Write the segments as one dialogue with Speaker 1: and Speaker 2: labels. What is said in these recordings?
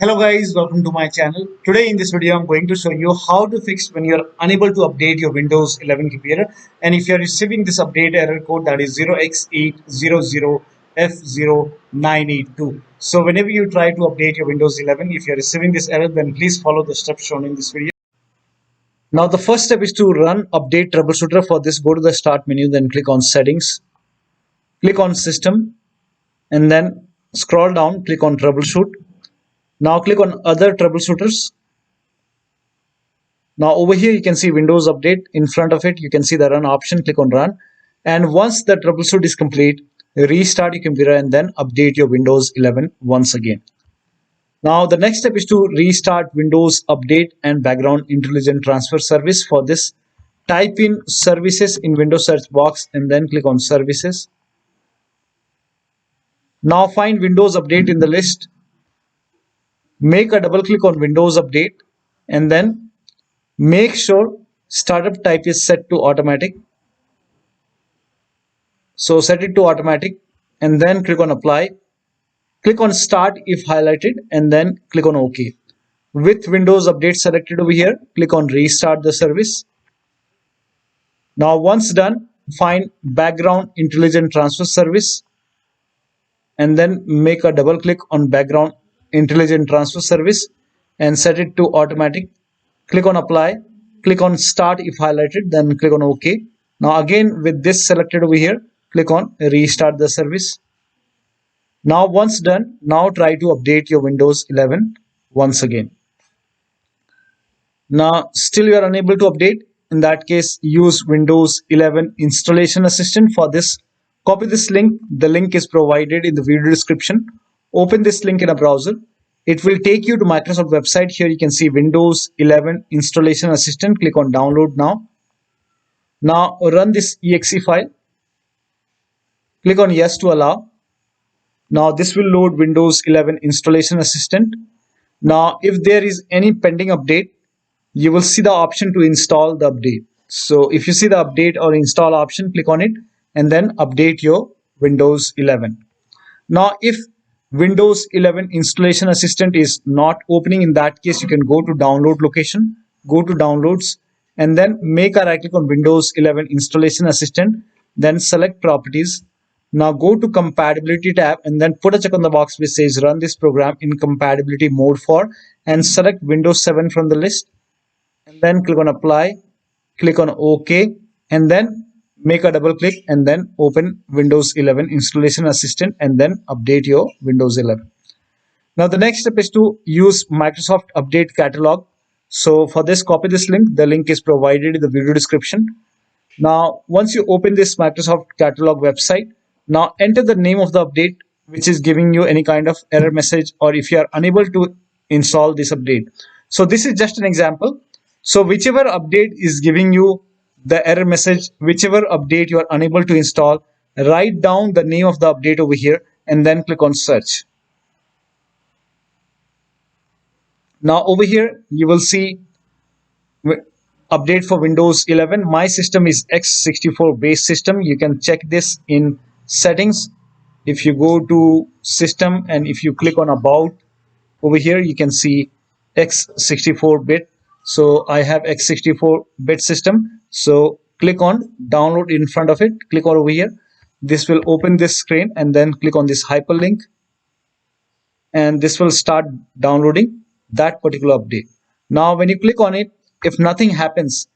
Speaker 1: Hello guys, welcome to my channel. Today in this video I'm going to show you how to fix when you're unable to update your Windows 11 computer and if you're receiving this update error code that is 0x800f0982. So whenever you try to update your Windows 11, if you're receiving this error, then please follow the steps shown in this video. Now the first step is to run update troubleshooter. For this, go to the start menu, then click on settings, click on system, and then scroll down, click on troubleshoot. Now click on other troubleshooters. Now over here you can see Windows Update. In front of it you can see the run option. Click on run, and once the troubleshoot is complete, restart your computer and then update your Windows 11 once again. Now the next step is to restart Windows Update and Background Intelligent Transfer Service. For this, type in services in Windows search box and then click on services. Now find Windows Update in the list. Make a double click on Windows Update and then make sure startup type is set to automatic. So set it to automatic and then click on apply. Click on start if highlighted and then click on OK. With Windows Update selected over here, click on restart the service. Now once done, find Background Intelligent Transfer Service and then make a double click on Background Intelligent Transfer Service and set it to automatic. Click on apply, click on start if highlighted, then click on OK. Now again with this selected over here, click on restart the service. Now once done, now try to update your Windows 11 once again. Now still you are unable to update. In that case, use Windows 11 Installation Assistant. For this, copy this link. The link is provided in the video description. Open this link in a browser. It will take you to Microsoft website. Here you can see Windows 11 Installation Assistant. Click on download now. Now run this exe file. Click on yes to allow. Now this will load Windows 11 Installation Assistant. Now if there is any pending update, you will see the option to install the update. So if you see the update or install option, click on it and then update your Windows 11. Now if Windows 11 Installation Assistant is not opening, in that case you can go to download location, go to downloads and then make a right click on Windows 11 Installation Assistant, then select properties. Now go to compatibility tab and then put a check on the box which says run this program in compatibility mode for, and select Windows 7 from the list and then click on apply, click on OK and then make a double click and then open Windows 11 Installation Assistant and then update your Windows 11. Now the next step is to use Microsoft Update Catalog. So for this, copy this link. The link is provided in the video description. Now once you open this Microsoft Catalog website, now enter the name of the update which is giving you any kind of error message, or if you are unable to install this update. So this is just an example. So whichever update is giving you the error message, whichever update you are unable to install, write down the name of the update over here and then click on search. Now over here you will see update for Windows 11. My system is x64 base system. You can check this in settings. If you go to system and if you click on about, over here you can see x64 bit. So I have x64 bit system. So click on download in front of it, click on over here. This will open this screen and then click on this hyperlink and this will start downloading that particular update. Now when you click on it, if nothing happens,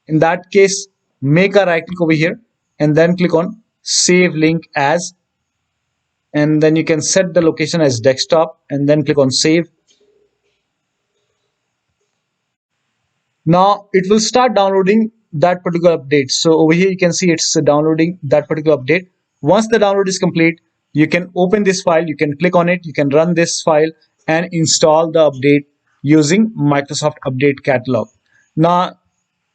Speaker 1: in that case make a right click over here and then click on save link as, and then you can set the location as desktop and then click on save. Now it will start downloading that particular update. So over here you can see it's downloading that particular update. Once the download is complete, you can open this file, you can click on it, you can run this file and install the update using Microsoft Update Catalog. Now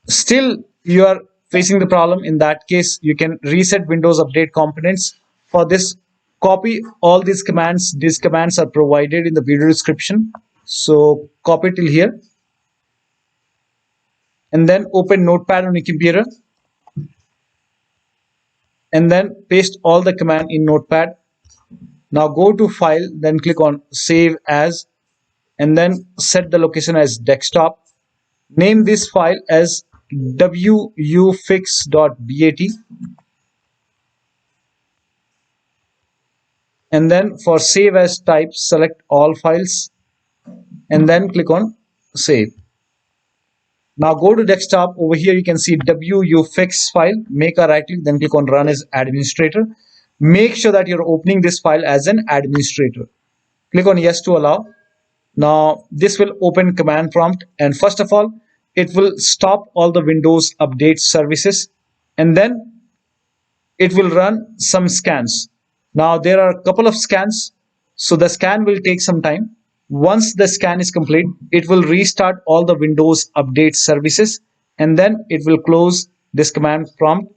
Speaker 1: still you are facing the problem. In that case you can reset Windows Update components. For this, copy all these commands. These commands are provided in the video description. So copy till here and then open Notepad on your computer and then paste all the command in Notepad. Now go to file, then click on save as and then set the location as desktop. Name this file as wufix.bat, and then for save as type, select all files and then click on save. Now go to desktop. Over here you can see wufix file. Make a right click, then click on run as administrator. Make sure that you're opening this file as an administrator. Click on yes to allow. Now this will open command prompt, and first of all it will stop all the Windows update services, and then it will run some scans. Now there are a couple of scans, so the scan will take some time. Once the scan is complete, it will restart all the Windows update services, and then it will close this command prompt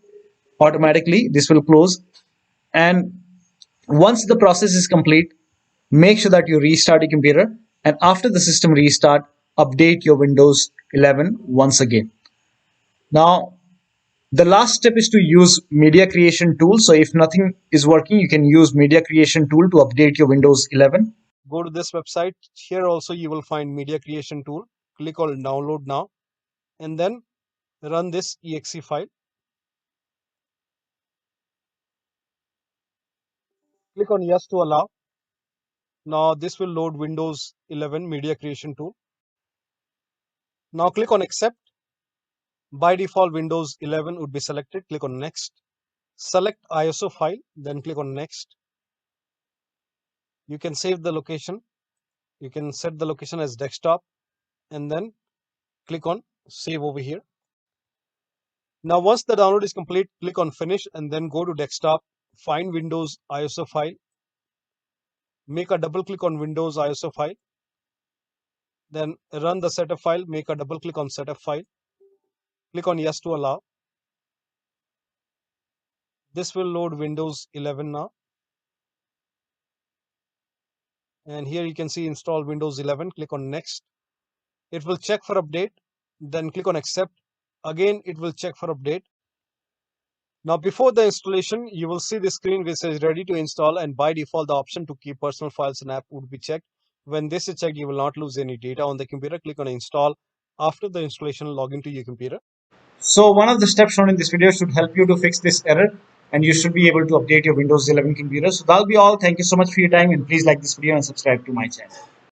Speaker 1: automatically. This will close, and once the process is complete, make sure that you restart your computer, and after the system restart, update your Windows 11 once again. Now the last step is to use media creation tool. So if nothing is working, you can use media creation tool to update your Windows 11.
Speaker 2: Go to this website. Here also you will find media creation tool. Click on download now and then run this exe file. Click on yes to allow. Now this will load Windows 11 media creation tool. Now click on accept. By default Windows 11 would be selected. Click on next. Select ISO file, then click on next. You can save the location. You can set the location as desktop and then click on save over here. Now once the download is complete, click on finish and then go to desktop, find Windows ISO file, make a double click on Windows ISO file, then run the setup file, make a double click on setup file, click on yes to allow. This will load Windows 11 now. And here you can see install Windows 11, click on next. It will check for update, then click on accept. Again, it will check for update. Now before the installation, you will see the screen which says ready to install, and by default the option to keep personal files and app would be checked. When this is checked, you will not lose any data on the computer. Click on install. After the installation, log into your computer.
Speaker 1: So one of the steps shown in this video should help you to fix this error, and you should be able to update your Windows 11 computer. So that'll be all. Thank you so much for your time, and please like this video and subscribe to my channel.